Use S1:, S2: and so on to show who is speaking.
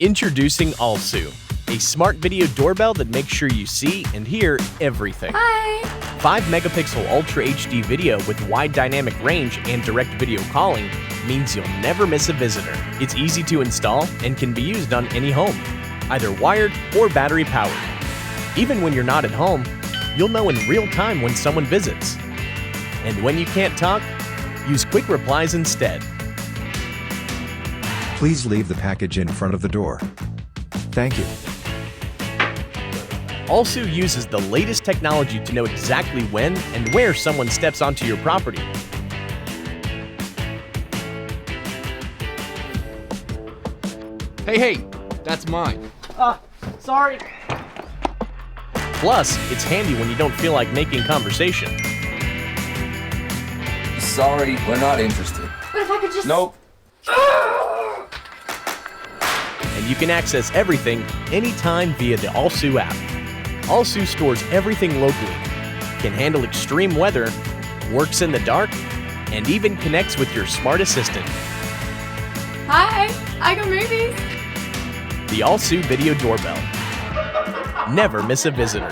S1: Introducing aosu, a smart video doorbell that makes sure you see and hear everything.
S2: Hi!
S1: 5 megapixel Ultra HD video with wide dynamic range and direct video calling means you'll never miss a visitor. It's easy to install and can be used on any home, either wired or battery powered. Even when you're not at home, you'll know in real time when someone visits. And when you can't talk, use quick replies instead.
S3: Please leave the package in front of the door. Thank you.
S1: aosu uses the latest technology to know exactly when and where someone steps onto your property.
S4: Hey, that's mine.
S1: Sorry. Plus, it's handy when you don't feel like making conversation.
S4: Sorry, we're not interested.
S2: But if I could just...
S4: Nope.
S1: And you can access everything anytime via the aosu app. aosu stores everything locally, can handle extreme weather, works in the dark, and even connects with your smart assistant.
S2: Hi! I go movies!
S1: The aosu Video Doorbell. Never miss a visitor.